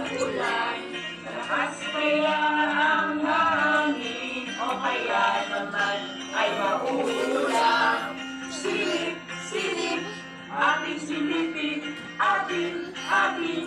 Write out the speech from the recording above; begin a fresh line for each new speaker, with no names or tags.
ulan, lakas kaya ang hangin, o kaya naman ay mauulan. Silip, silip, ating silipin, ating alawin,